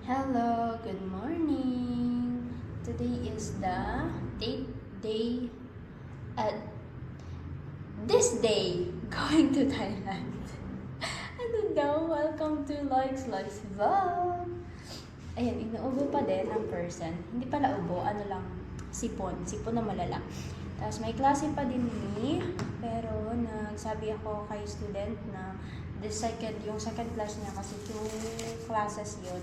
Hello, good morning. Today is the 8th day at this day going to Thailand. Ano daw? Welcome to Likes Vlog. Ayan, inuubo pa din ang person. Hindi pala ubo, ano lang, sipon na malala. Tapos may klase pa din ni, pero nagsabi ako kay student na yung second class niya kasi 2 classes yun.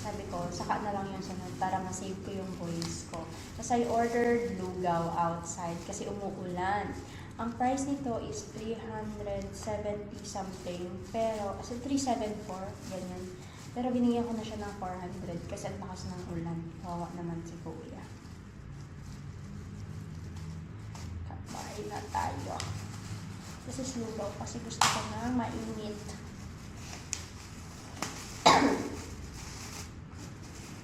Sabi ko, saka na lang yung sunod para ma-save ko yung voice ko. Tapos I ordered lugaw outside kasi umuulan. Ang price nito is 370 something, pero, 374, ganyan. Pero binigyan ko na siya ng 400 kasi ang lakas ng ulan. Kawawa naman si Kuya. Kapain na tayo. This is lugaw kasi gusto ko na mainit.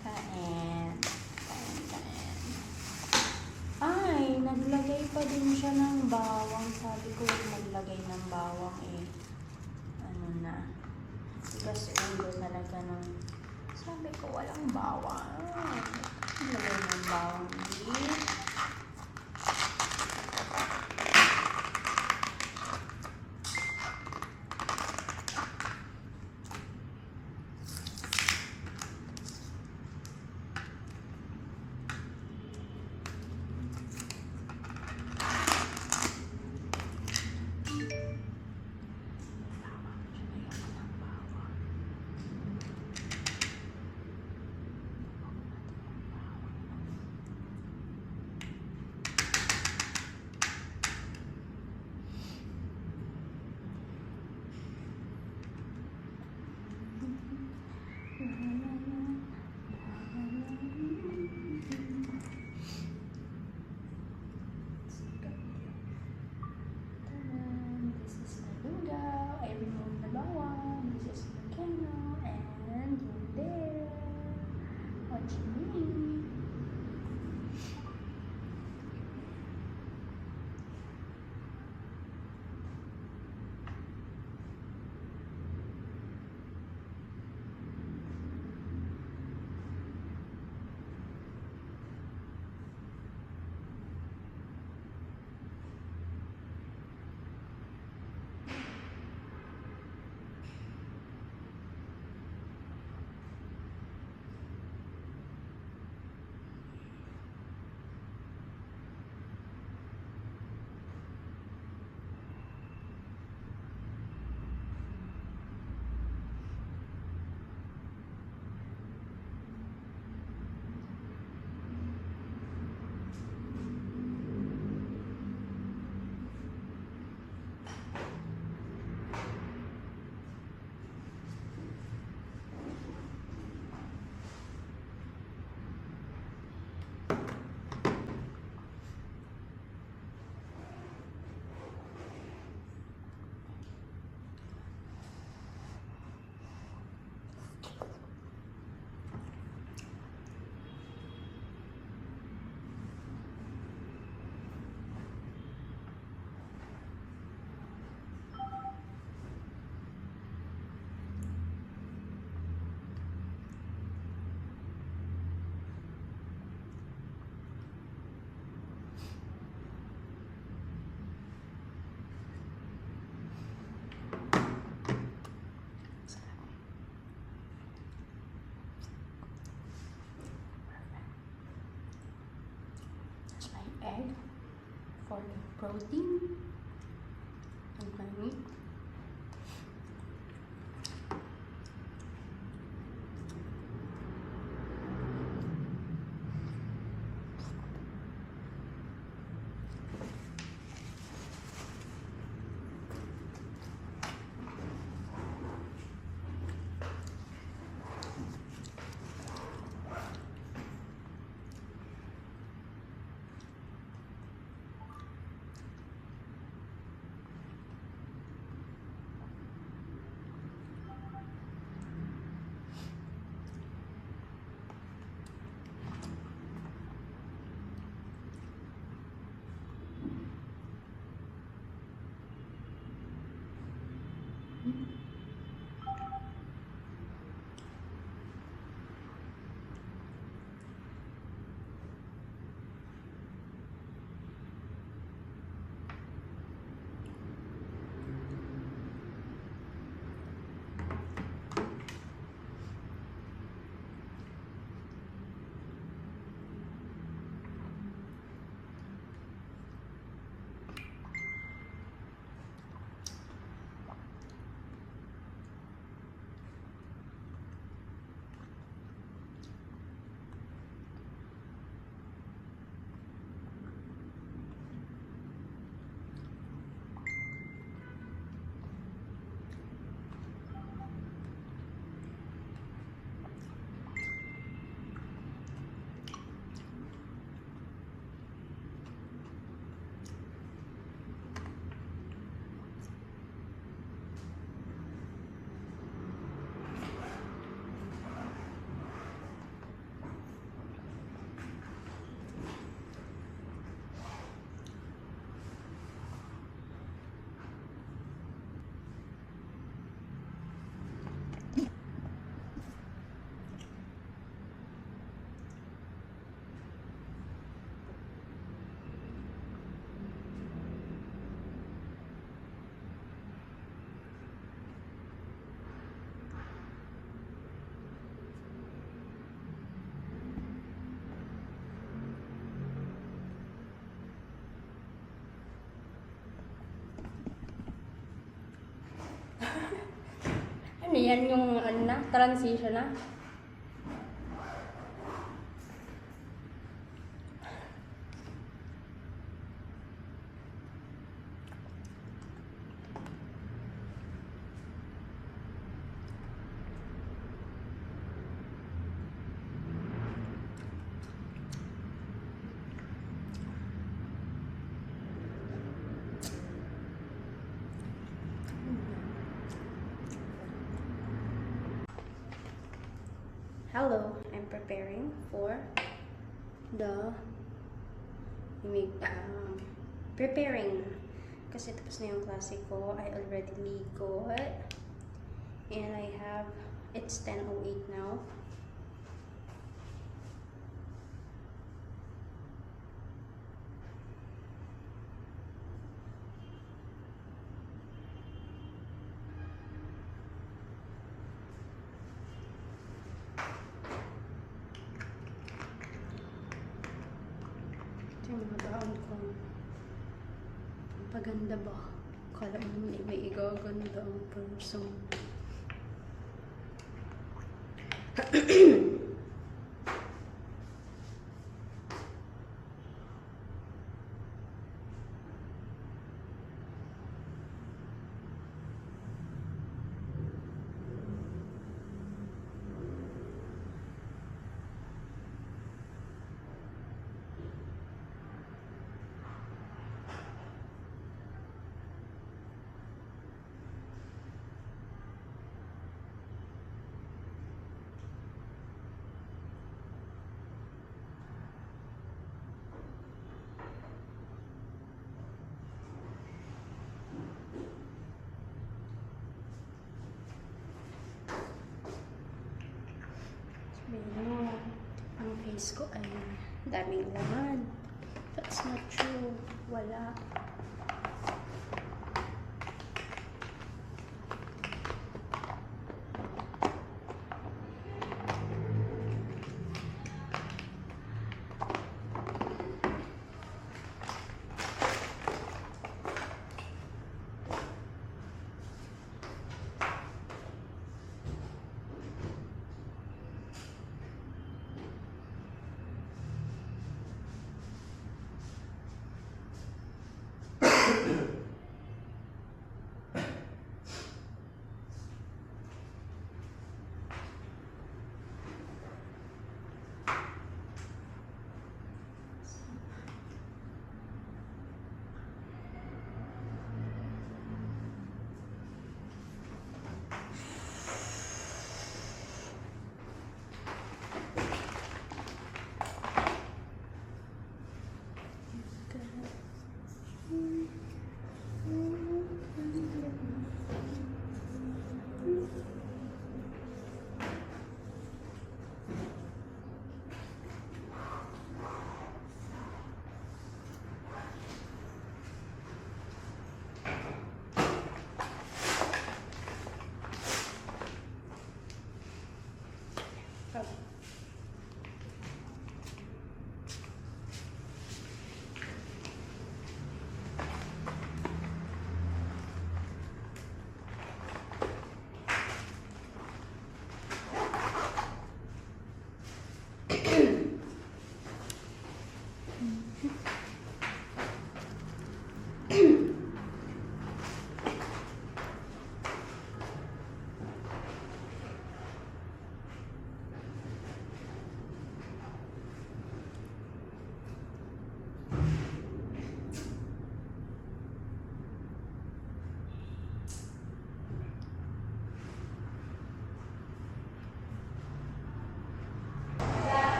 Kain. Ay, naglagay pa din siya ng bawang. Sabi ko, naglagay ng bawang eh. Ano na. Kasi ulo talaga ng... Sabi ko, walang bawang. Naglagay ng bawang eh. Egg for the protein and my meat. Yan yung ano na, transition na. Hello, I'm preparing for the preparing kasi tapos na yung klase ko. I already ligot and I have, it's 10:08 now. Yung mga baon ko. Paganda ba? Kala mo naman may igaganda ang person. Sabihin mo, ang face ko ay daming laman. That's not true. Wala.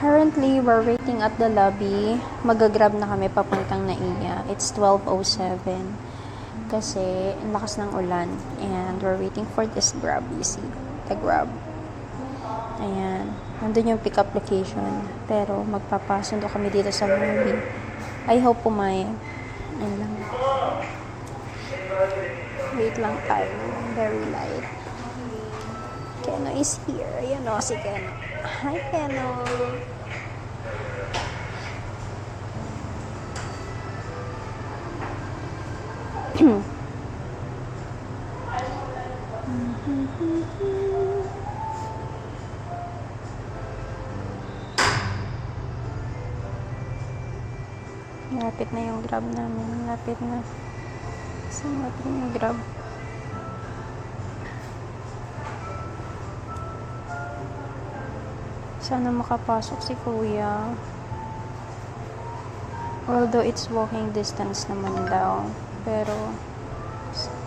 Currently, we're waiting at the lobby. Mag-grab na kami papuntang Naiya. It's 12:07 kasi ang lakas ng ulan. And we're waiting for this grab. You see, the grab. Ayan. Nandun yung pick-up location. Pero magpapasundo kami dito sa lobby. I hope pumayag. Ayan lang. Wait lang tayo. Very light. Keno is here. Ayan o, si Keno. Hi, Keno. Malapit na yung grab namin. Malapit na. Saan natin yung grab? Sana makapasok si kuya. Although it's walking distance naman daw. Pero saan?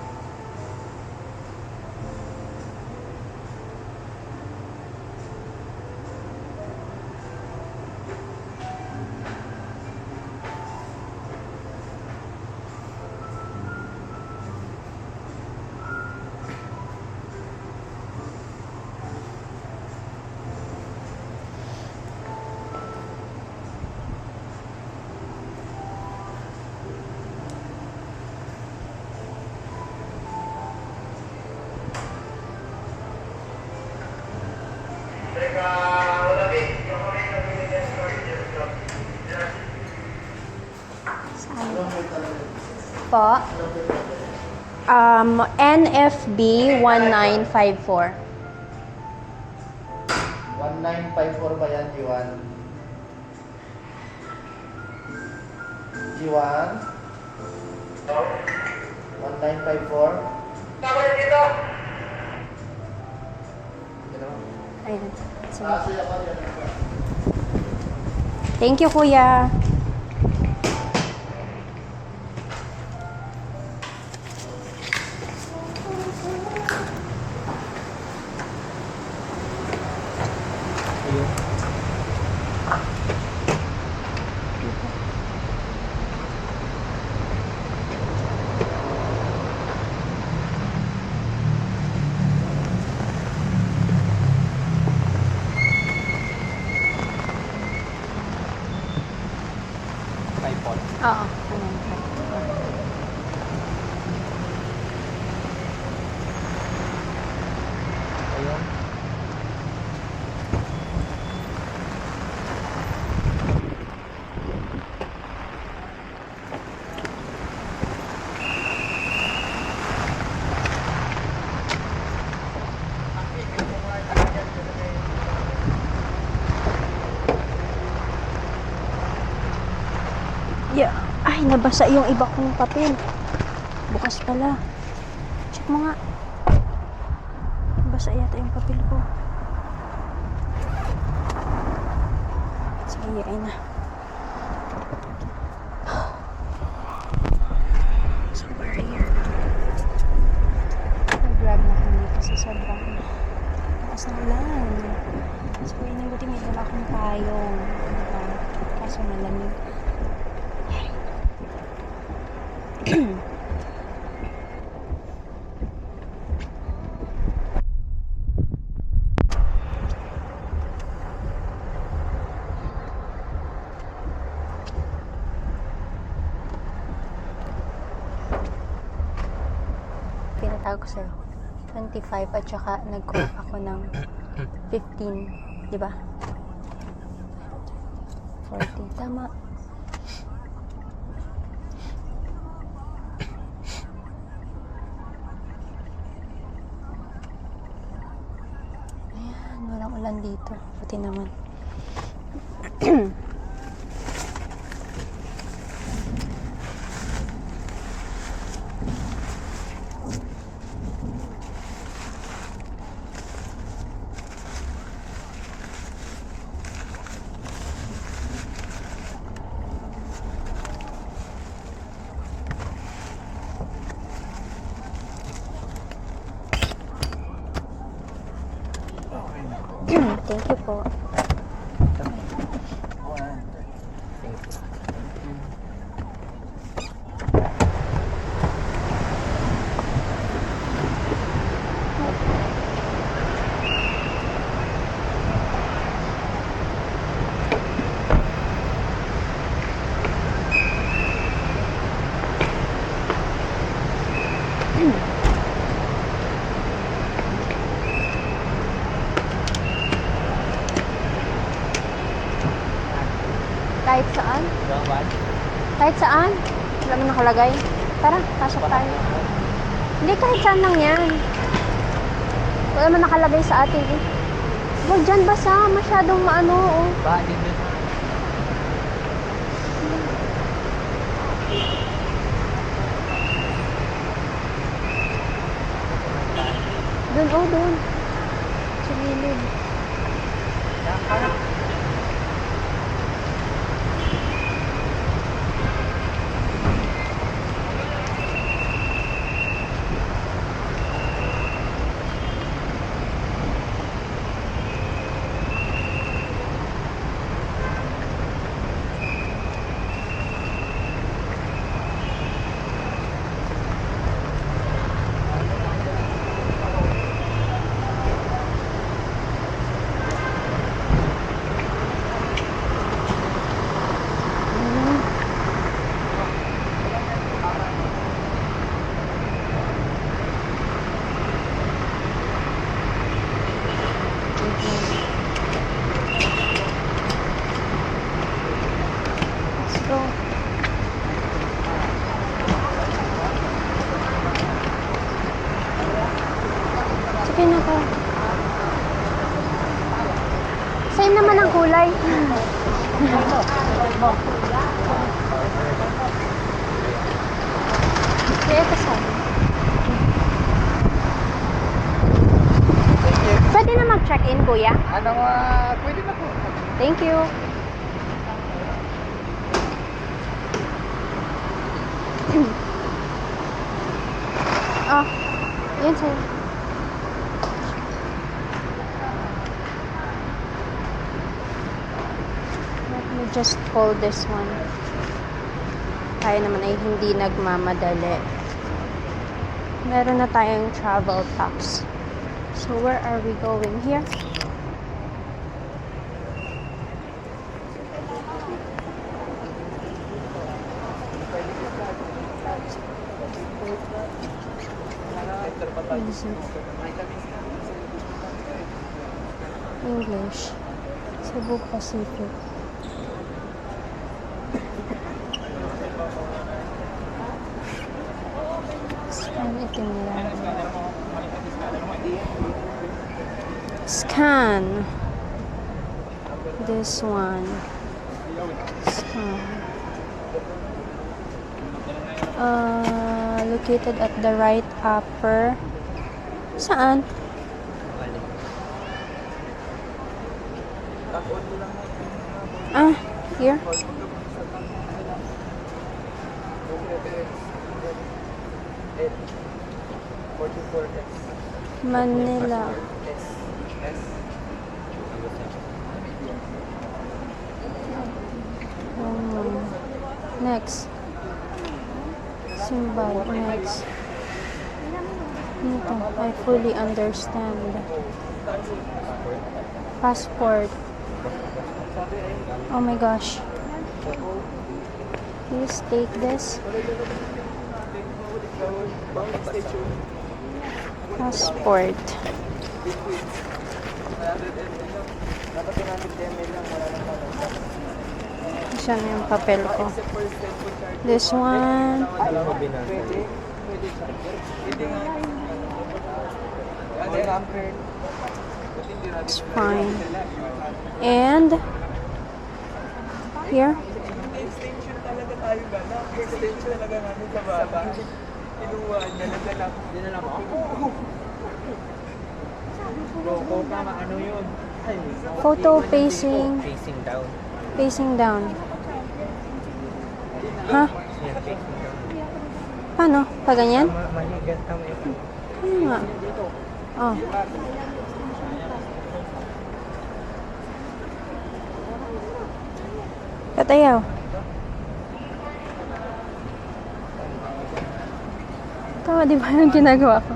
Po? NFB 1954. 1954 ba yan, G1? G1? 1954? Ayun. Sige. Sige ako yan. Thank you, kuya. Oo. Ayun. Yeah. Ay, nabasa yung iba kong papel. Bukas pala. Check mo nga. Nabasa yata yung papel ko. Sige, ay na. So, barrier. Nag-grab na kami kasi sobrang lakas ng ulan. So, yun buti may dala akong payong. Diba? Kaso malamig. Pinatawag ko sa'yo 25 at saka nag-quote ako ng 15, di ba? 40, tama. Ayan, walang ulan dito. Buti naman. Thank you po. Kahit saan? Kahit saan? Wala mo nakalagay. Tara, pasok tayo. Hindi, kahit saan lang yan. Wala mo nakalagay sa atin eh. Huwag dyan basa. Masyadong maano oh. Ba, dito. Doon, oh, doon. Sa gilid. Let's go. Sige na ka. Sa'yo naman ang kulay. Kaya ito sa'yo. Pwede na mag-check-in, kuya? Pwede na po. Thank you. Ah, yun sa'yo. Let me just fold this one. Tayo naman ay hindi nagmamadali. Meron na tayong travel packs. So, where are we going here? English. Cebu Pacific. Scan itinerary. Scan. This one. Scan. Located at the right upper. Saan? Ah, here. Manila. Next. Symbol. Next. Ito, I fully understand. Passport. Oh my gosh. Please take this. Passport. Saan yung papel ko? This one. It's fine. And here. Extension talaga tayo ba? Extension talaga namin sa baba. Kinuha niya, naglalak. Dinala mo? Bro, tama, ano yun? Photo facing. Facing down. Facing down. Ha? Yeah, facing down. Paano? Pa ganyan? Mahigat kami. Ano nga? Oh. Katayaw. Tama, di ba yung ginagawa ko?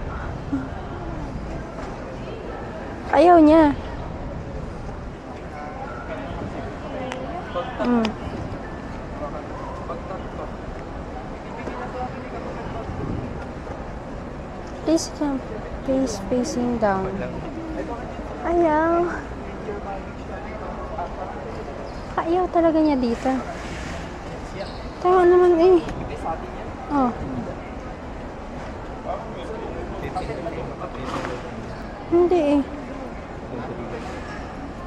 Ayaw niya. Please come. Please facing down. Ayaw. Ayaw talaga niya dito. Tama naman eh. Oh. Hindi eh.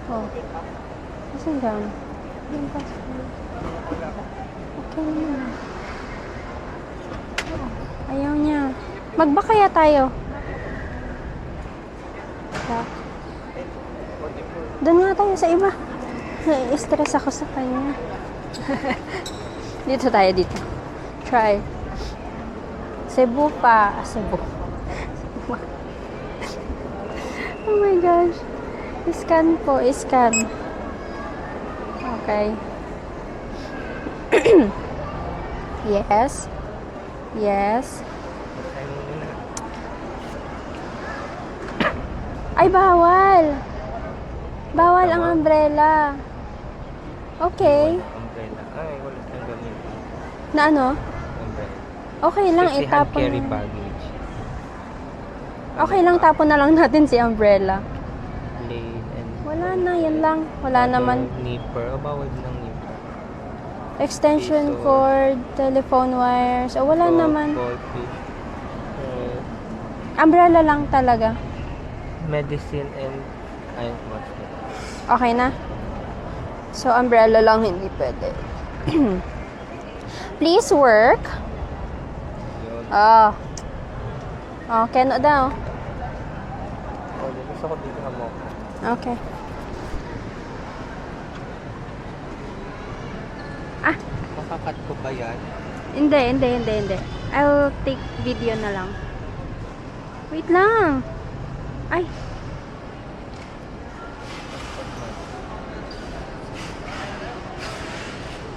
Oh. Facing down. Yung passport. Okay naman. Ayaw niya. Magba kaya tayo? Doon nga tayo sa iba. Stress ako sa kanya. Dito tayo, dito. Try. Cebu pa. Cebu. Oh my gosh. Scan po. Scan. Okay. Yes. Yes. Ay, bawal. Bawal ang umbrella. Okay. Umbrella. Ay, wala kang gamit. Na ano? Umbrella. Okay lang, Kasi hand itapon. carry baggage. Okay lang, tapon na lang natin si umbrella. Blade and... Wala na, yan lang. Wala naman. Nipper. O, bawal ng nipper. Extension cord, telephone wires. O, wala naman. Goldfish. Umbrella lang talaga. Medicine and... Ay, what's that? Okay na? So, umbrella lang hindi pwede. Please work. Yun. Oh. Oh, keno daw. Oh, gusto ko dito mo. Okay. Ah, Makakat ko ba yan? hindi. I'll take video na lang. Wait lang. Ay.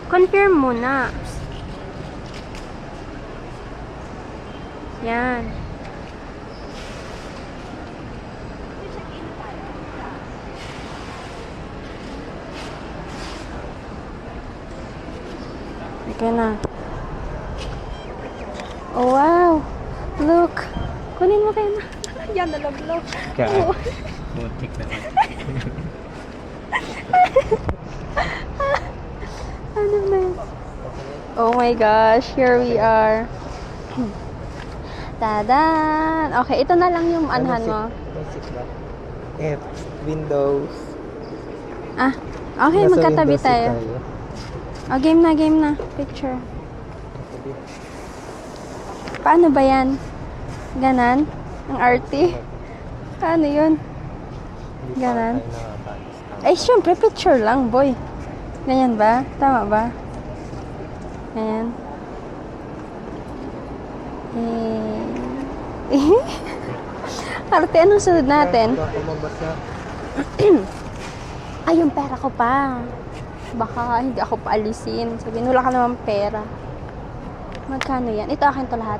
Confirm muna. Yan. Okay na. Oh, wow. Look. Kunin mo kayo na. Yan, nalaglaw. Oh. Muntik na. Ano na yun? Oh my gosh, here we are. Tadan! Okay, ito na lang yung anhan mo. Basic ba? F. Windows. Ah, okay, Nasa magkatabi Windows tayo. Oh, game na. Picture. Paano ba yan? Ganan? Ang arty? Paano yun? Ganan? Ay, syempre, picture lang, boy. Ganyan ba? Tama ba? Ganyan. Arte, anong sunod natin? Ay, yung pera ko pa. Baka hindi ako paalisin. Sabihin, wala ka naman pera. Magkano yan? Ito akin to lahat.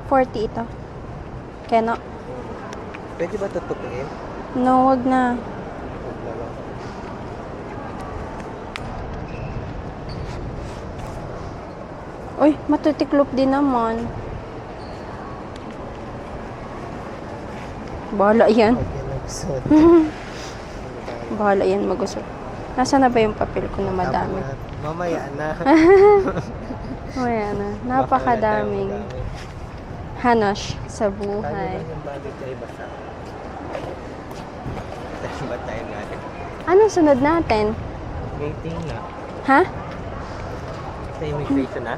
40 ito. Keno? Pwede ba tutupiin? No, wag na. Uy, matutiklop din naman. Bahala yan. Bahala yan magusot. Nasaan na ba yung papel ko na madami? Mamaya na. Mamaya na. Napakadaming hanash sa buhay. Yung bagay tayo basta. Dahil ba tayo natin? Anong sunod natin? Waiting na. Ha? Sa immigration na?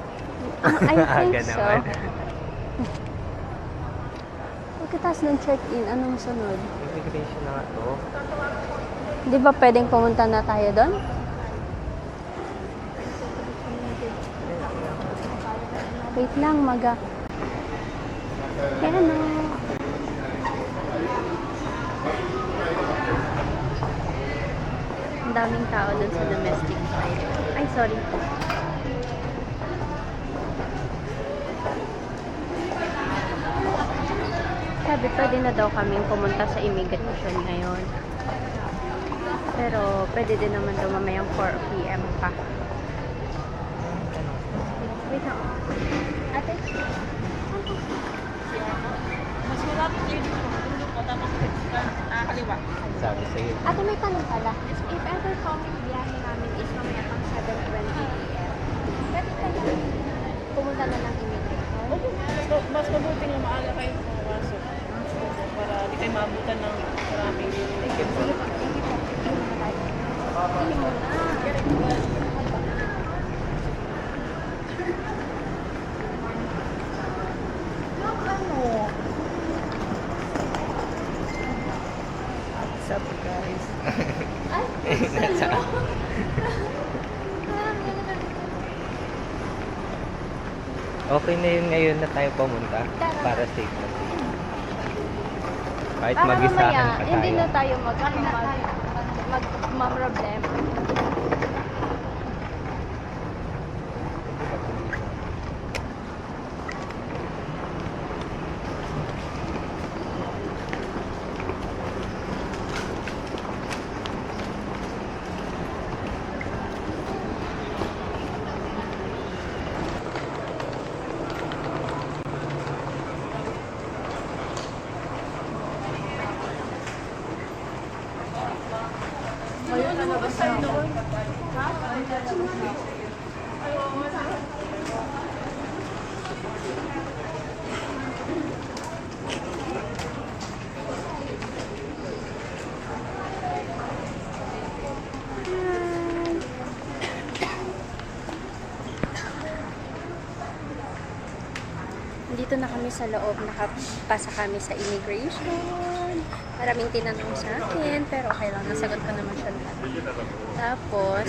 I think Aga so. naman. Pagkatapos ng check-in, anong sunod? Immigration na nga to. Di ba pwedeng pumunta na tayo doon? Wait lang, maga. Kaya na. Ang daming tao doon sa domestic flight. Ay, sorry. Sabi, pwede na daw kaming pumunta sa immigration ngayon. Pero, pwede din naman daw mamayang 4 p.m. pa. Wait lang. Ate? Mas malapit yun dito. Tulog ko, tapos kaliwa. Sabi sa'yo. Ate, may tanong pala. If ever coming biyahe namin is mamaya pang 7:20 p.m. Pwede kaya pumunta na ng immigration? Mas mabuti nga maaga kayo pumasok. Para di kayo maabutan ng maraming Sige po. Sige muna. What's up, guys? Ay, sa'yo. Okay na yun ngayon na tayo pumunta para safe na safe. Kahit mag-isahan pa hindi tayo. na tayo mag-problema. Dito na kami sa loob, nakapasa kami sa immigration. Maraming tinanong sa akin, pero okay lang, nasagot ko naman siya lahat. Tapos,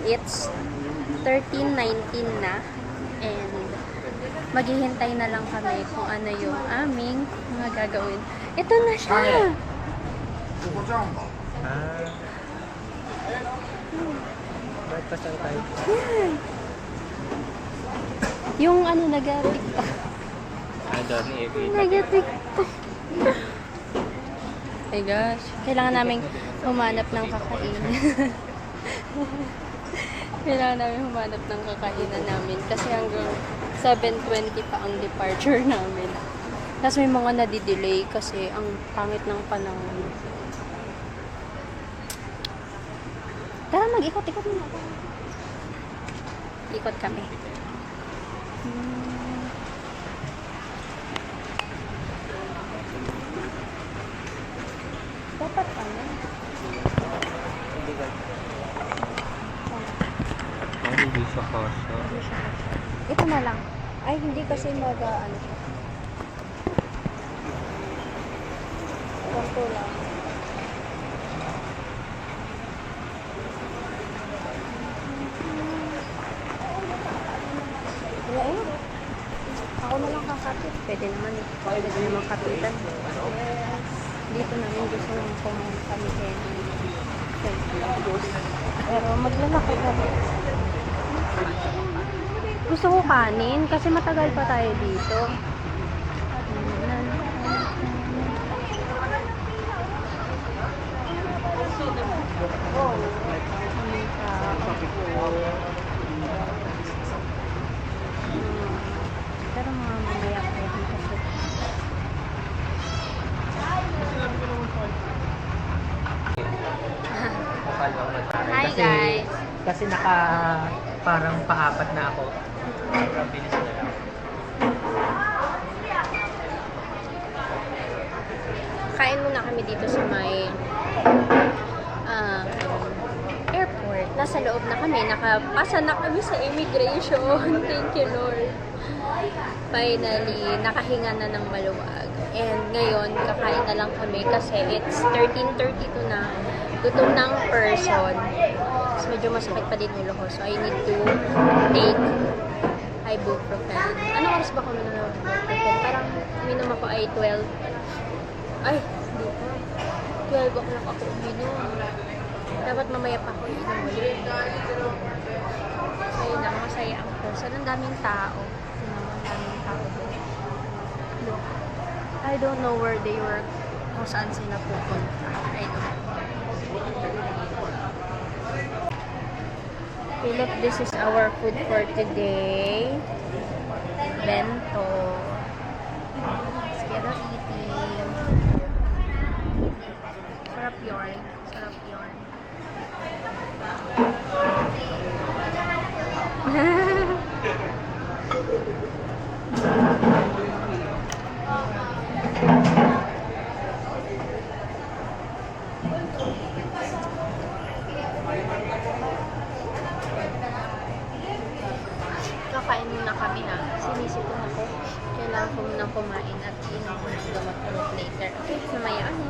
it's 13:19 na, and maghihintay na lang kami kung ano yung aming mga gagawin. Ito na siya! Bakit pa saan tayo? Yan! Yung ano, nag-tiktok. Doon, Nag-tiktok. My gosh. Kailangan namin humanap ng kakainan. Kailangan namin humanap ng kakainan namin kasi hanggang 7:20 pa ang departure namin. Tapos may mga nadidelay kasi ang pangit ng panahon. Tara, mag-ikot-ikot muna. Ikot kami. Dapat ano? Hindi siya kasha. Ito na lang. Ay, hindi kasi ano siya. Ganito lang. Wala eh. Ako na lang kakapit. Pwede naman eh. Pwede naman kapitan. Dito namin gusto nang pumunta kami pero maglalakad kami. Gusto ko kanin kasi matagal pa tayo dito. Pero mga mamaya kayo dito kasi hi guys! Kasi parang paapat na ako. Bilis na lang. Kain muna kami dito sa may airport. Nasa loob na kami. Nakapasa na kami sa immigration. Thank you, Lord. Finally, nakahinga na ng maluwag. And ngayon, kakain na lang kami kasi it's 13:32 na. Gutom ng person. Tapos medyo masakit pa din ulo ko. So, I need to take ibuprofen. Anong oras ba ko na ibuprofen? Parang uminom ako ay 12. Ay, hindi ko. 12 o'clock ako uminom. Dapat mamaya pa ako inom ulit. So, yun lang. Masaya ang person. Ang daming tao. Ang daming tao doon. Look. I don't know where they were. Kung saan sila pupunta. I don't know. Okay, look, this is our food for today. Bento. Let's get on eating. Sarap yun. Sarap yun. Kakain muna kami ha. Sinisip ko ako. Kailangan ko munang kumain at inom ko ng gamot ulit later. Okay, mamaya ano.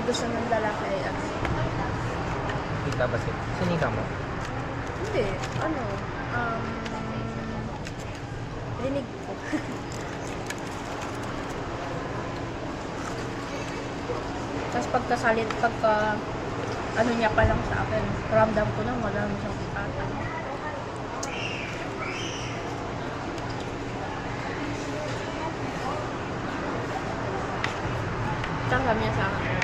gusto ng lalaki ay ano. Kita ba siya? Sinika mo? Hindi, ano, rinig ko. Tapos pagka ano niya pa lang sa akin, ramdam ko na wala mo siyang ikatan. Tsaka sabi niya sa akin,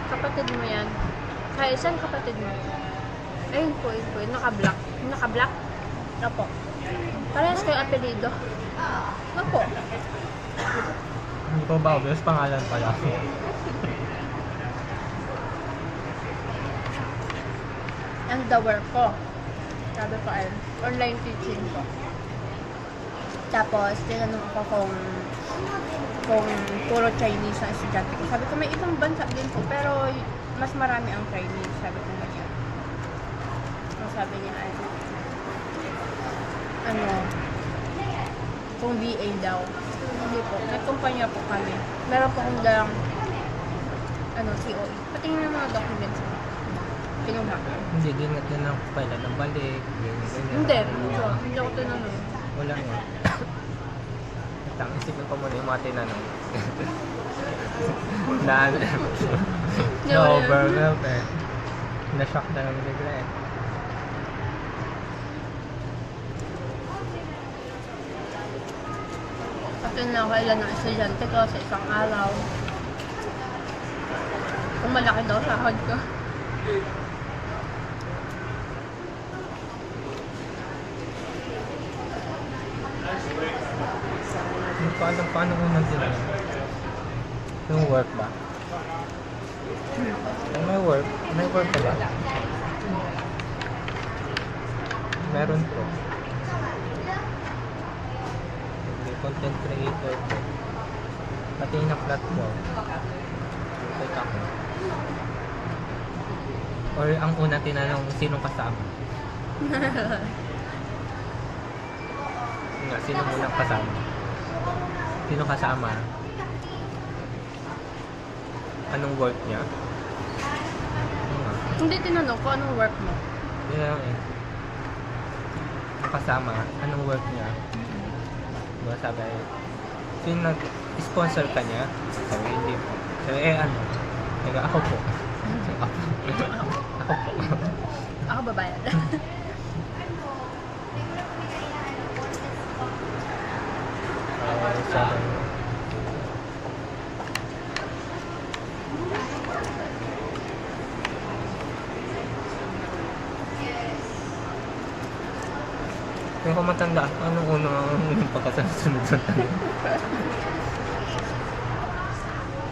kapatid mo yan. Kaya saan kapatid mo? Ayun po, yung naka-black. Yung naka-black? Opo. Parehas kayo apelido. Opo. Hindi ko ba obvious? Pangalan pala. And the work ko. Sabi ko ay online teaching ko. Tapos, tinanong ako kung puro Chinese ang estudyante ko. Sabi ko, may ibang bansa din po, pero mas marami ang Chinese. Sabi ko ganyan. Ang sabi niya ay, ano, kung VA daw. Hindi po. Nagkumpanya po kami. Meron po akong dalang, ano, COE. Patingin ng mga documents ko. Kinuha. Hindi, gingat na lang pala ng balik. Ganyan. Hindi. Hindi ako tinanong. Wala nga. Tang isipin ko muna yung mga tinanong. Na-overwhelmed eh. Na-shock na lang bigla eh. Kasi na ako ilan ng estudyante ko sa isang araw. Kung malaki daw sahod ko. Paano unang tinanong? Yung work ba? Ay, may work ka ba? Meron po. Okay, content creator po. Pati na platform. Wait ako. Or ang una tinanong, sinong kasama? Nga, sino munang kasama? Sino kasama? Anong work niya? Ano nga? Hindi tinanong ko anong work mo. Yun lang eh. Ang kasama, anong work niya? Diba sabi, sino nag-sponsor ka niya? Sabi, hindi po. Sabi, ano? Sabi, ako po. Ako po. Ako babayad. Sabi, kung ko matanda, anong unang pagkasunod sa tanong?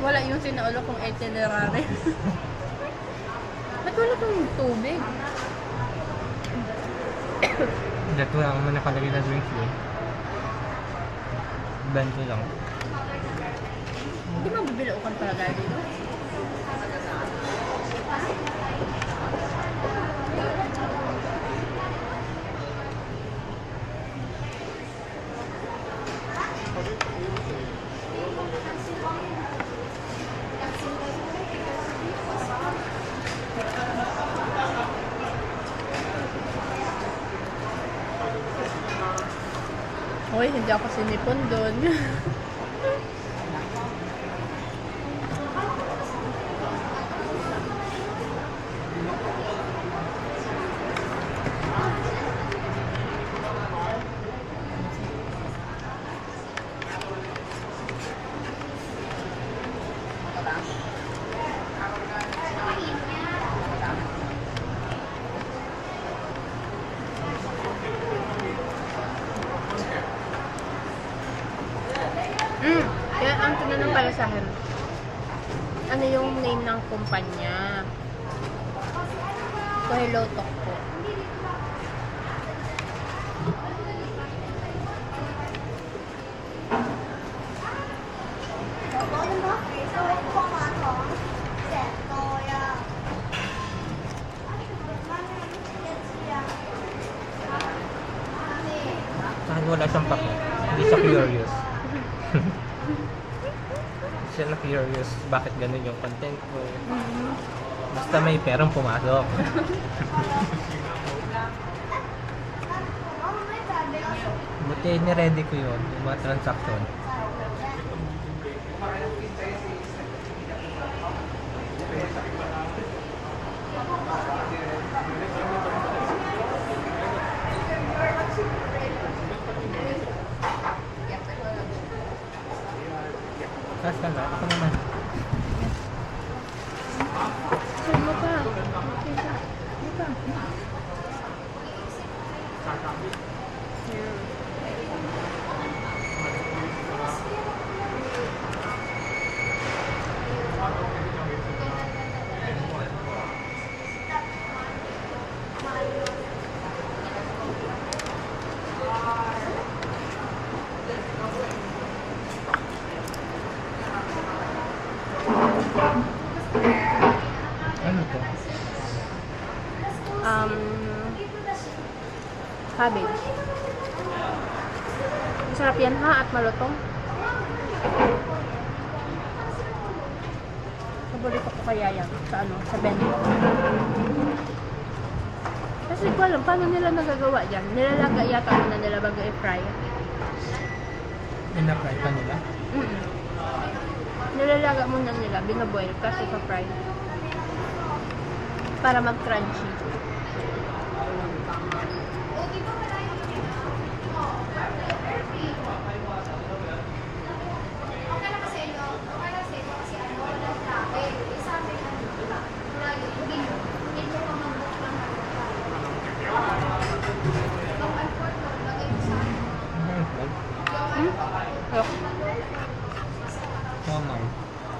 Wala yung sinaulo kong itinerary. Ba't wala kong tubig? Dito lang naman nakalagay na drinks eh. Bento lang. Hindi mabibilaukan talaga dito. Hoy, hindi ako sinipon doon. Kaya ang tinanong pala sa akin, ano yung name ng kumpanya? So, Hello Talk po. Saan wala siyang pake. Hindi siya curious. siya na curious bakit ganun yung content ko. Basta may perang pumasok. Buti ni-ready ko yun, yung mga transaction. Saan na? Ako naman. Saan mo pa? Ano to? Cabbage. Masarap yan ha at malutong. Paborito ko kaya yan sa sa bento. Kasi ko alam paano nila nagagawa dyan. Nilalaga yata na nila bago i-fry. Ina-fry pa nila? Nilalaga muna nila, binaboil, kasi pa-fry. Para mag-crunchy. Ayoko. Wow.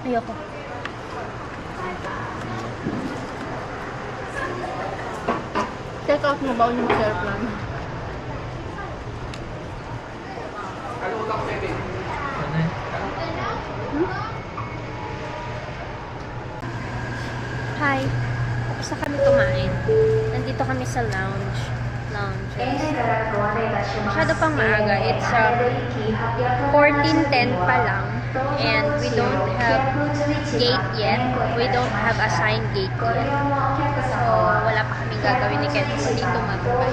Ayoko. Take out mo ba yung masarap lang? Ano yun? Hi. Tapos na kami kumain. Nandito kami sa lounge. Masyado pang maaga. It's 14:10 pa lang. And we don't have gate yet. We don't have assigned gate yet. So, wala pa kaming gagawin ni Ken kundi tumambay.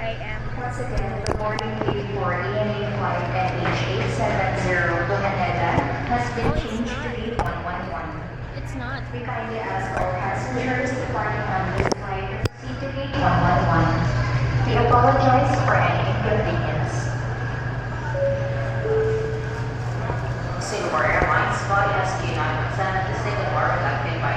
I am. Once again, the boarding gate for ANA flight NH870 to Haneda has been changed to gate 111. It's not. We kindly ask all passengers departing on this flight to proceed to gate 111. We apologize for any inconvenience. Singapore Airlines flight SQ917 to Singapore, conducted by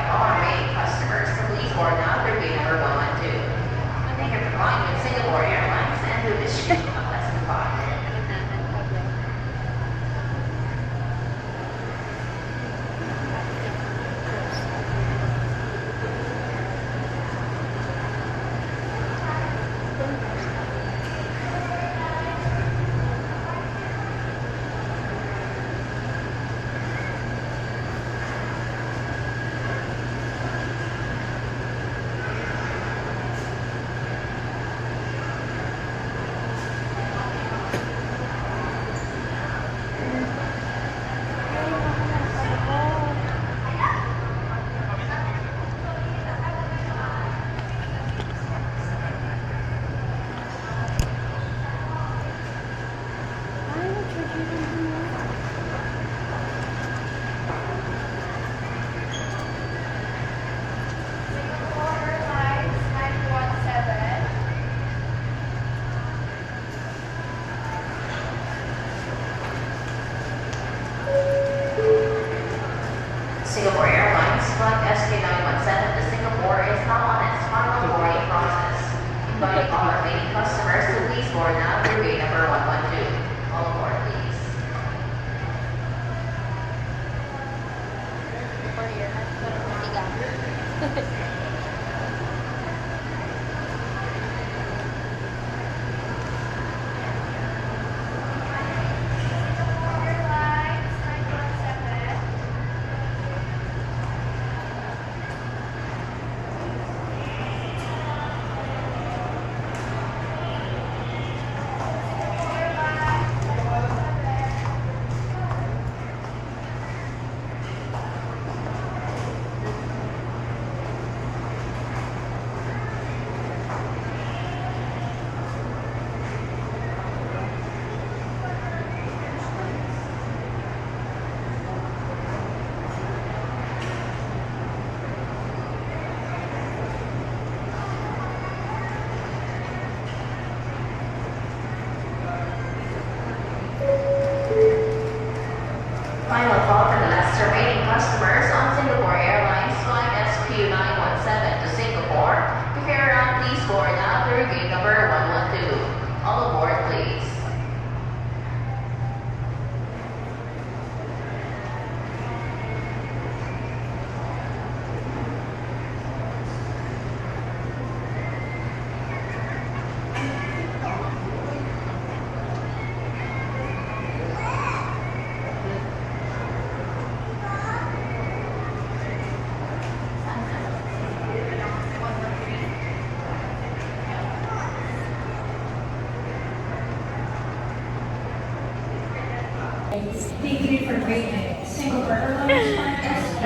customers on Singapore Airlines flight SQ917 to Singapore, to carry out, please board now through gate number 112. All aboard, please.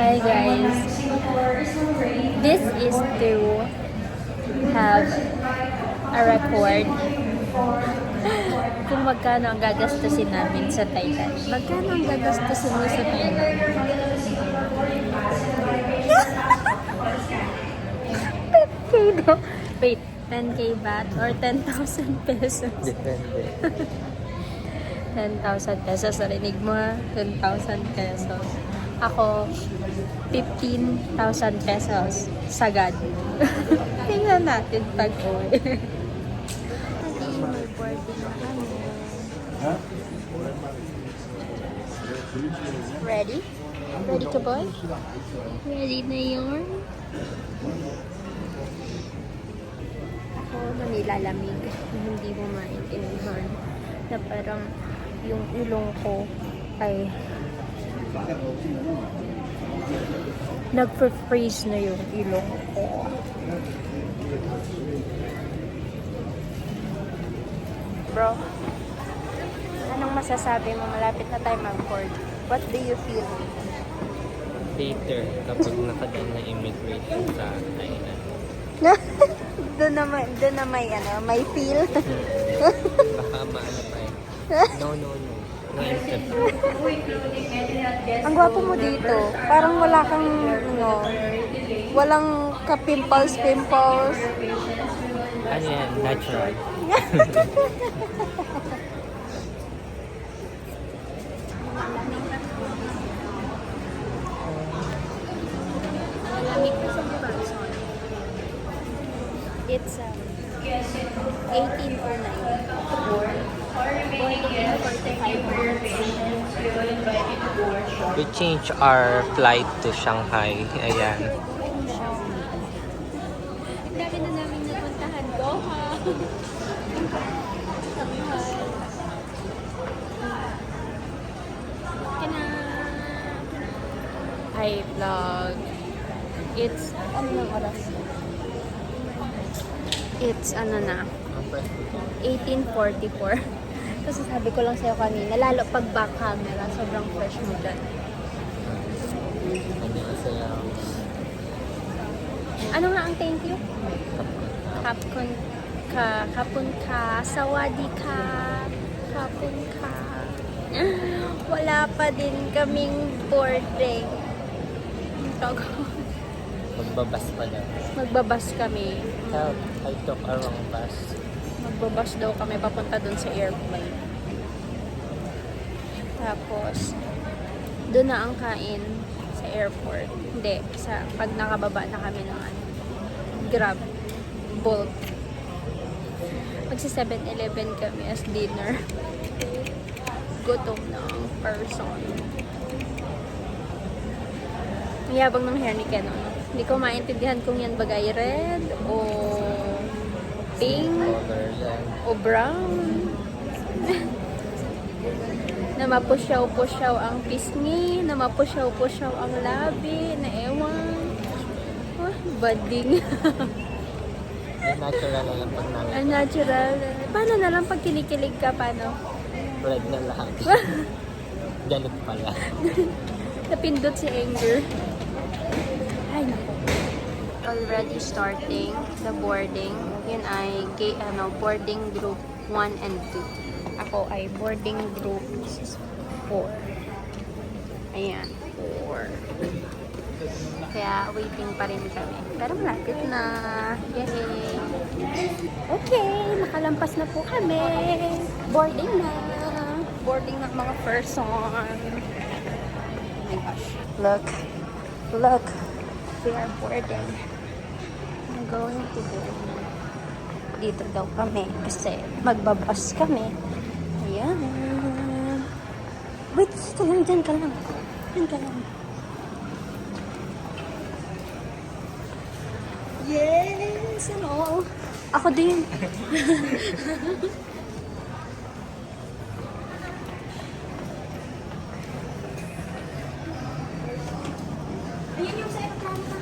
Hi guys, this is to have a record kung magkano ang gagastusin namin sa Thailand. Magkano ang gagastusin mo sa Thailand? Wait, 10k baht or 10,000 pesos? Depende. 10,000 pesos. Narinig mo ha? 10,000 pesos. Ako, 15,000 pesos. Sagad. Tingnan natin pag uwi. May boarding na kami. Ready? Ready ka boy? Ready na yun? Ako na nilalamig na hindi mo maintindihan na parang yung ilong ko ay nagpa-freeze na yung ilong ko. Bro, anong masasabi mo? Malapit na tayo mag-board. What do you feel? Later, kapag nakadaan na immigration sa Thailand. Doon na may feel. Baka maano pa eh. No. No interview. Ang gwapo mo dito. Parang wala kang, walang ka-pimples. Ano yan? Natural. It's 18:09. We change our flight to Shanghai. Ayan. Ang dami na namin napuntahan. Doha. Hi vlog. It's anong oras? It's 18:44. Kasi sabi ko lang sa'yo kanina, lalo pag back camera, sobrang fresh mo dyan. Ano nga ang thank you? Kapun ka, sawadi ka, kapun ka. Wala pa din kaming boarding. Magbabas pa lang. Magbabas kami. Help, I took a wrong bus. Magbabas daw kami papunta dun sa airplane. Tapos, doon na ang kain sa airport. Hindi, pag nakababa na kami ng Grab, Bolt. Magsi 7-Eleven kami as dinner. Gutom na ang person. Ang yabang ng hair ni Ken, no? Hindi ko maintindihan kung yan bagay red o pink Color yan. o brown. Na mapusyaw-pusyaw ang pisngi, na mapusyaw-pusyaw ang labi, na ewan. Bading. Natural na lang pag namin. Ang natural. Paano na lang pag kinikilig ka, paano? Red na lahat. Ganit pala. Napindot si Anger. Ay, naku. Already starting the boarding. Yun ay boarding group 1 and 2. Ako ay boarding group 4. Ayan, 4. Kaya waiting pa rin kami. Pero malapit na. Yay! Okay, nakalampas na po kami. Boarding na. Boarding ng mga person. Oh my gosh. Look. Look. We are boarding. I'm going to board. Dito daw kami kasi magbabas kami. Ayan. Wait, dito lang. Diyan ka lang. Diyan ka lang. Yes! Ano? Ako din. Ayan yung sa aeroplano.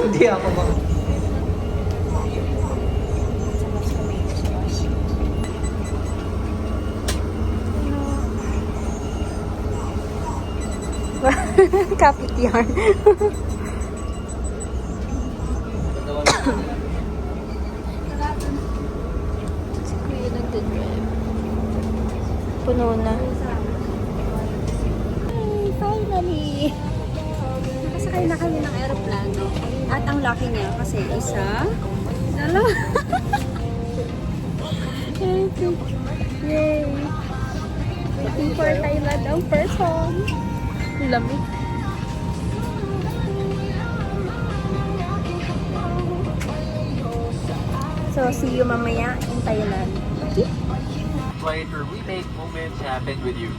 Hindi ako Kapit yarn. Si Kuya nagdadrive. Puno na. Hey, finally! Nakasakay na kami ng aeroplano. At ang laki niya kasi isa, dalawa. Yay! Waiting for Thailand ang person. Lamig. So, see you mamaya in Thailand. Okay? Flight where we make moments happen with you.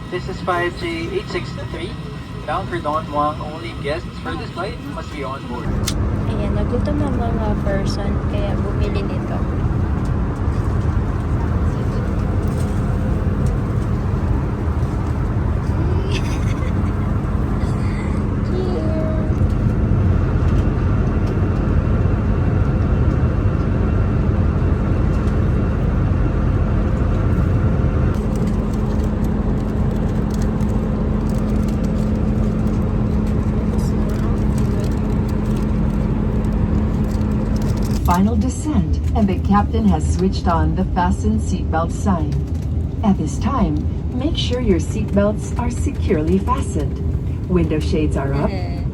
This is 5J863, bound for Don Muang. Only guests for this flight must be on board. Ayan, nagutom ang mga person, kaya bumili nito. Final descent, and the captain has switched on the fasten seatbelt sign. At this time, make sure your seatbelts are securely fastened. Window shades are up,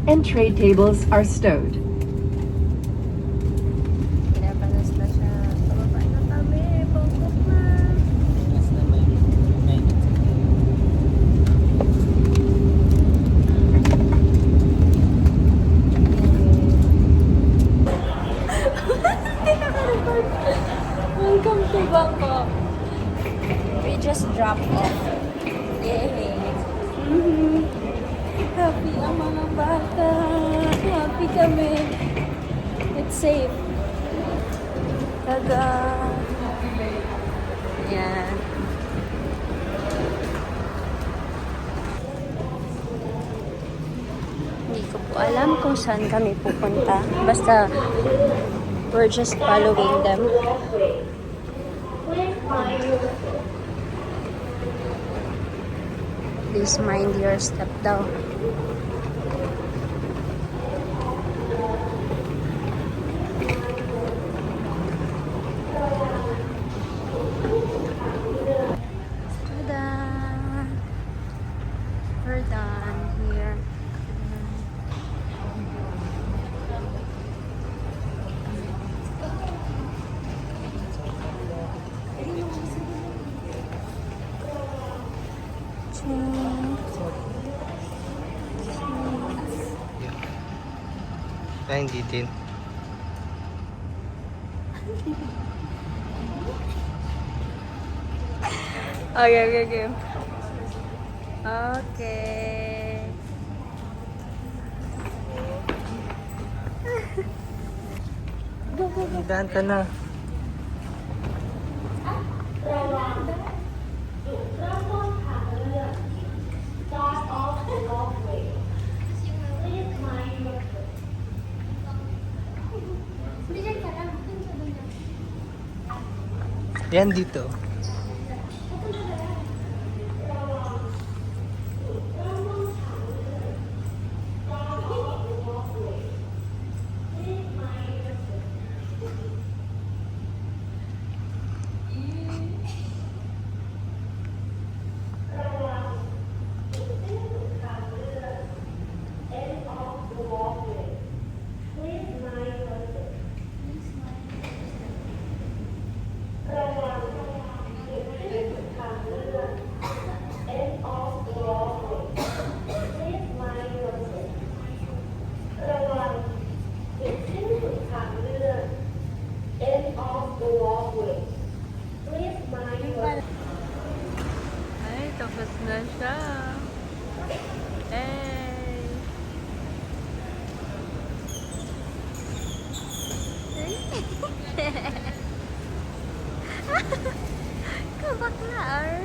and tray tables are stowed. Pinapanas na siya. Pababa na kami. Pagkak na. Welcome to Bangkok. We just dropped off. Yay! Happy ang mga bata. Happy kami. It's safe. Taga. Yan. Hindi ko po alam kung saan kami pupunta. Basta, we're just following them. Please mind your step daw. Tada! We're done here. Ay, hindi din. Okay, okay, okay. Okay. Go, go, go. Daan ka na. Yan dito. Tapos na siya. Hey! Kabaklar!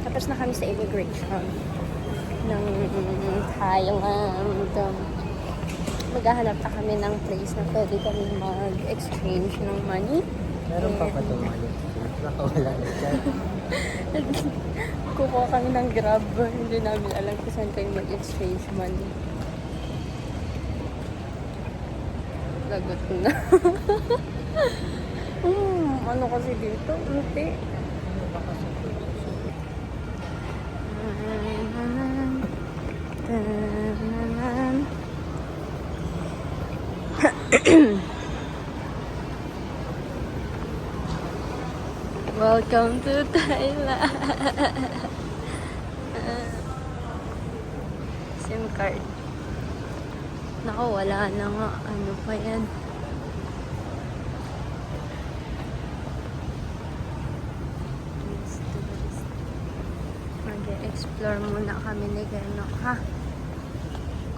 Tapos na kami sa immigration ng Thailand. Maghahanap na kami ng place na pwede kami mag-exchange ng money. Meron pa itong mali. Nakawala na dyan. Kukuha kami ng Grab. Hindi namin alam kung saan kayo mag-exchange money. Lagot na. Ano kasi dito? Hindi. Welcome to Thailand. SIM card. Naku, wala na nga. Ano pa yan? Mag-explore muna kami ni Geno, ha?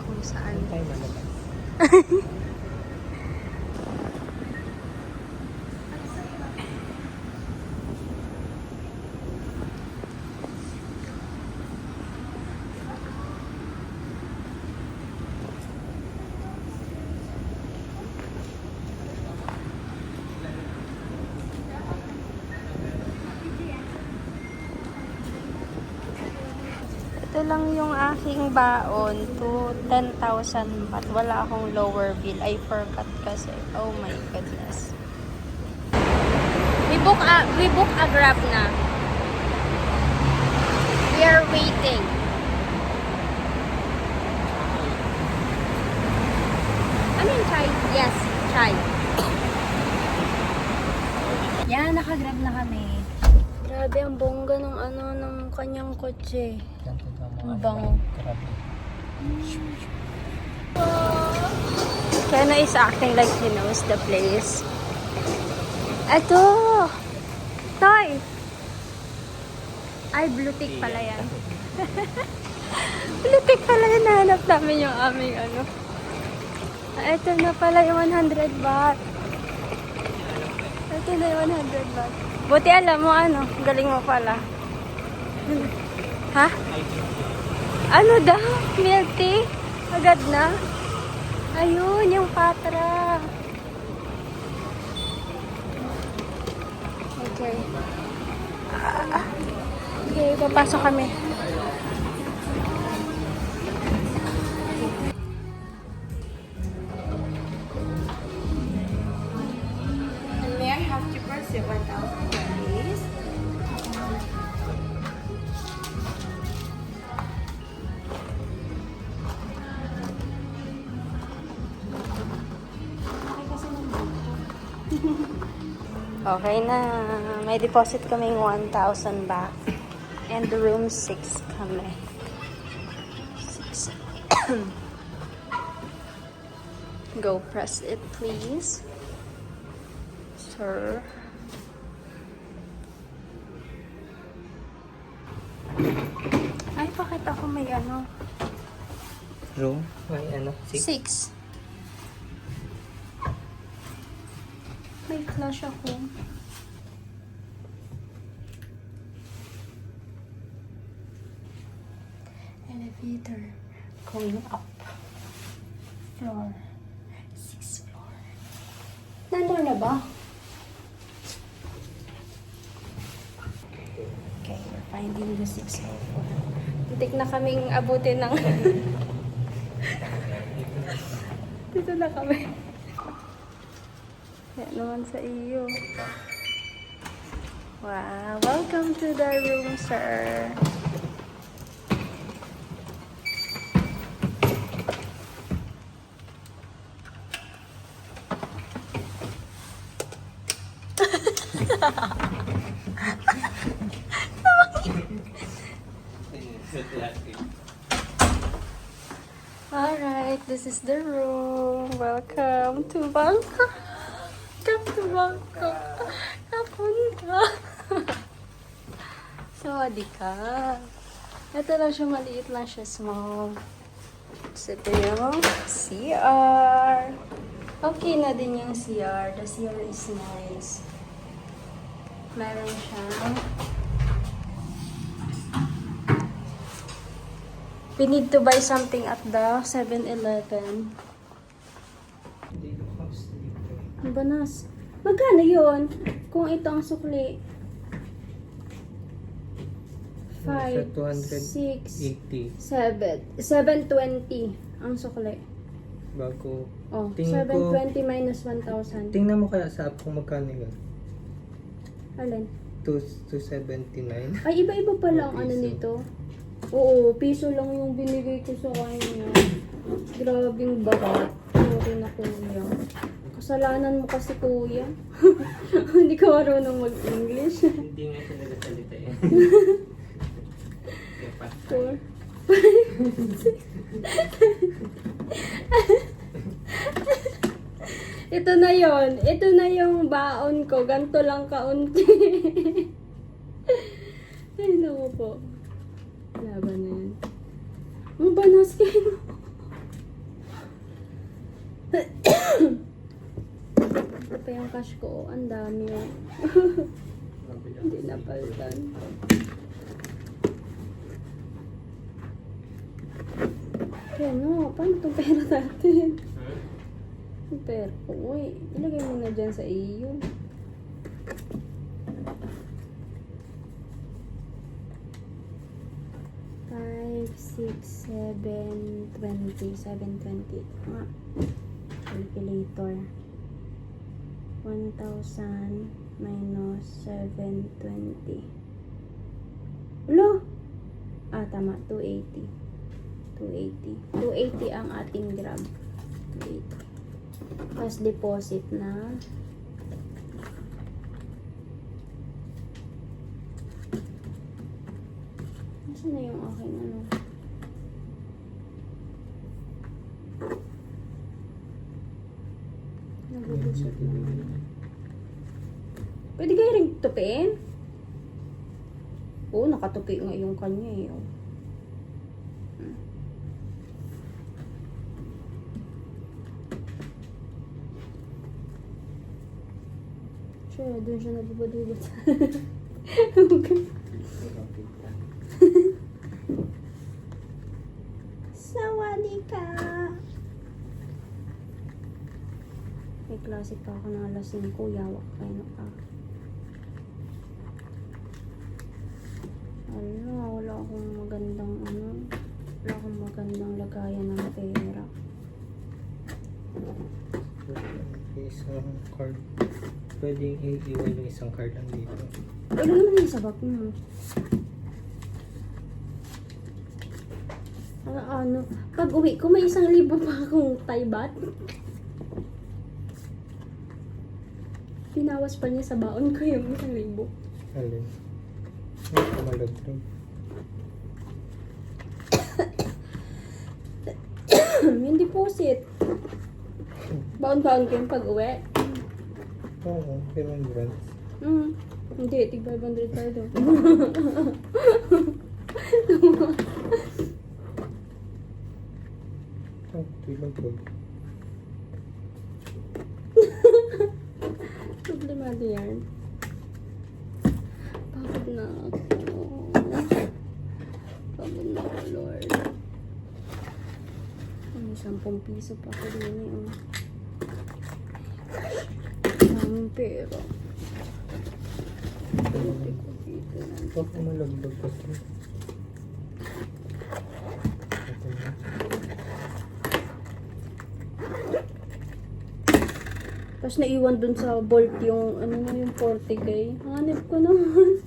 Kung saan. Tayo malabas. Ito lang yung aking baon to 10,000 baht. Wala akong lower bill. I forgot kasi. Oh my goodness. We book a Grab na. We are waiting. Ano yung chai? Yes, chai. Yan, naka-Grab na kami. Grabe, ang bongga ng ng kanyang kotse. Ang bango. Kena is acting like he knows the place. Ito! Toy! Ay, blue tick pala yan. Blue tick pala yan. Nahanap namin yung aming ano. Ito na pala yung 100 baht. Ito na yung 100 baht. Buti alam mo ano. Galing mo pala. Ha? Ano daw? Milk tea? Agad na? Ayun, yung patra. Okay. Okay, papasok kami. May I have to proceed 1,000 please? Okay na. May deposit kaming 1,000 baht. And room 6 kami. 6. Go press it, please. Sir. Ay, bakit ako may ano? Room? May ano? 6. May flash ako. Elevator. Going up. Floor. 6th floor. Nandun na ba? Okay, we're finding the 6th floor. Titik na kaming abutin ng... Dito na kami. Yan naman sa iyo. Wow, welcome to the room, sir. Alright. Alright, this is the room. Welcome to Bangkok. Welcome to Bangkok. Kapunta. Sawadika. Ito lang siya, maliit lang siya, small. So, ito yung CR. Okay na din yung CR. The CR is nice. Meron siyang we need to buy something at the 7-Eleven. Banas. Magkano yun? Kung ito ang sukli. 5, 6, 7. 720 ang sukli. Bago. Oh, Tingin ko- 720 minus 1,000. Tingnan mo kaya sa app kung magkano yun. Alin? 279. Ay, iba-iba pala ang ano Piso. nito. Oo, piso lang yung binigay ko sa kanya. Grabing bakat. Sorry na kuya. Kasalanan mo kasi kuya. Hindi ka marunong mag-English. Hindi nga siya nagsalita eh. Four. Ito na yon. Ito na yung baon ko. Ganto lang kaunti. Ay, naku po. Laban na yan. Ang banas kayo. Ito pa yung cash ko. Ang dami yun. Hindi napalitan. Kaya no, paano itong pera natin? Yung pera ko, uy. Ilagay mo na dyan sa iyo. Five, 6, 7, 20. 720. Ah. Calculator. 1,000 minus 720. Ulo! Ah, tama. 280. 280 ang ating grab. 280. Tapos deposit na. Nasaan na yung aking ano? Nabubusot na. Pwede kayo rin tupiin? Oo, nakatupi nga yung kanya eh. Oh. Siya, doon siya nabubadubat. Sawadika! May klase pa ako ng alas 5. Yawak kayo na ka. Wala akong magandang wala akong magandang lagayan ng pera. Isang card. Pwedeng iiwan yung isang card lang dito. Ano naman yung sabak mo? Pag uwi ko, may 1,000 pa akong taybat. Pinawas pa niya sa baon ko yung 1,000. Alin? Ay, kumalaglag. Yung deposit. Baon-baon ko yung pag-uwi. Oo, remembrance. Hindi, tig 500 tayo doon. Oh, tulang po. Problemado yan. Pagod na ako. Pagod na ako, Lord. May 10 piso pa ako din eh. Daming pera. Pwede ko dito lang. Huwag kumalaglag kasi. Ito na. Tapos naiwan dun sa Bolt yung yung 40k. Hanip ko naman.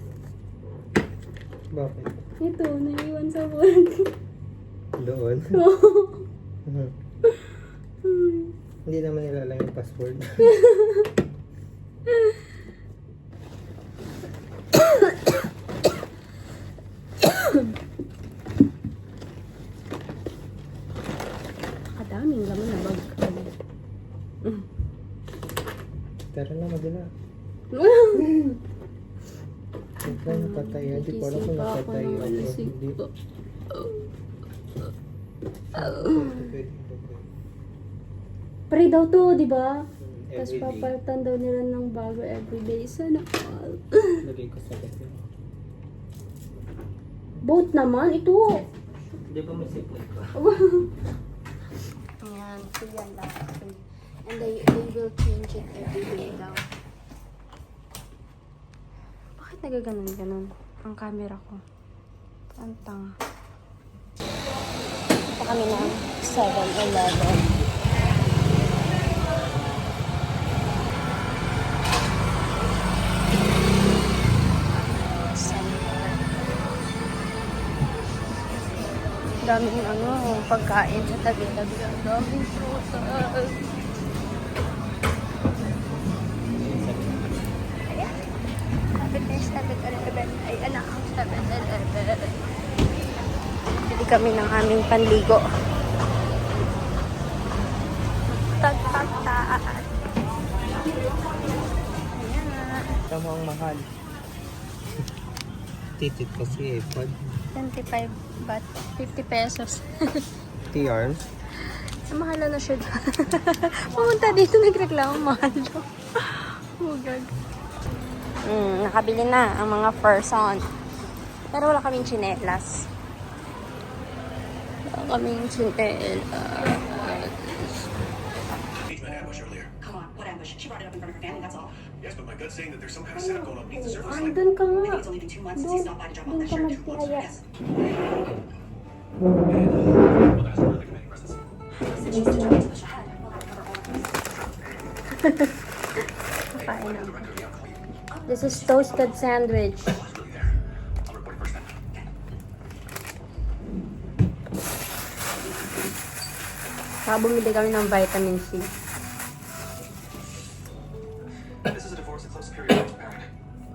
Bakit? Ito, naiwan sa Bolt. Doon? Hindi naman nilalang yung password. daming laman na bag. Tara na, madala. Ikaw nakatay. Hindi ko alam kung nakatay ako. Hindi. Pray daw to, di ba? Tapos Everyday. papalitan daw nila ng bago everyday. Sana all. Lagay ko sa kasi. Boat naman, ito. Hindi ba may zipline ko? Ayan, so yan lang. And they will change it every day daw. Bakit nagaganon-ganon ang camera ko? Ang tanga. Ito kami ng 7-Eleven. Daming pagkain sa tabi-tabi. Ang daming prutas. Ayan. Kapit na yung 7-Eleven. Ay, anak ang 7-Eleven. Bili kami ng aming panligo. Tag-tag-tag. Ayan. Tama ang mahal. Titit kasi eh. 25 baht. 50 pesos. TR. Mahal na siya dyan. Pumunta dito, nagreklamo, mahal daw. Oh, God. Nakabili na ang mga person. Pero wala kaming tsinelas. Wala kaming tsinelas. Ambush earlier. Come on, what ambush? She brought it up in front of her family, that's all. Yes, but my gut's saying that there's some kind of setup going on beneath the surface. Ay, doon ka nga. Maybe it's only been 2 months since he stopped by to drop off Doon that ka shirt. magtihaya. Yes. Well, that's where the commanding presence. Since she's still trying to push ahead, we'll have to cover all of this. Kain na. This is toasted sandwich. I was really there. I'll report it first then. Saka bumili kami ng vitamin C. This is a divorce in close period of parent.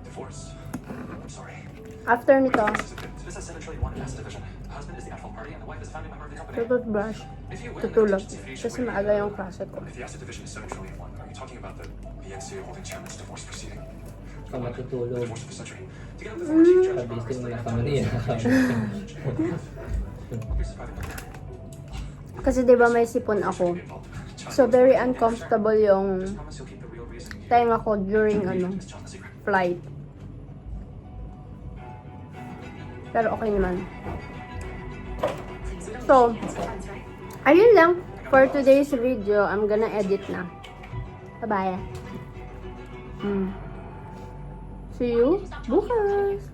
Divorce? I'm sorry. After nito, This is 7 trillion won in asset division. The husband is the at-fault party and the wife is founding member of the company. toothbrush, If you win, tutulog. the agency Kasi maaga yung klase ko. If the asset division is 7 trillion won, are you talking about the NCA holding chairman's divorce proceeding? Ka matutulog. Divorce of the century. To get up the divorce, you judge Pabilisin mo na kami niya. Kasi diba may sipon ako. So very uncomfortable yung time ako during flight. Pero okay naman. So, ayun lang. For today's video, I'm gonna edit na. Bye-bye. See you bukas.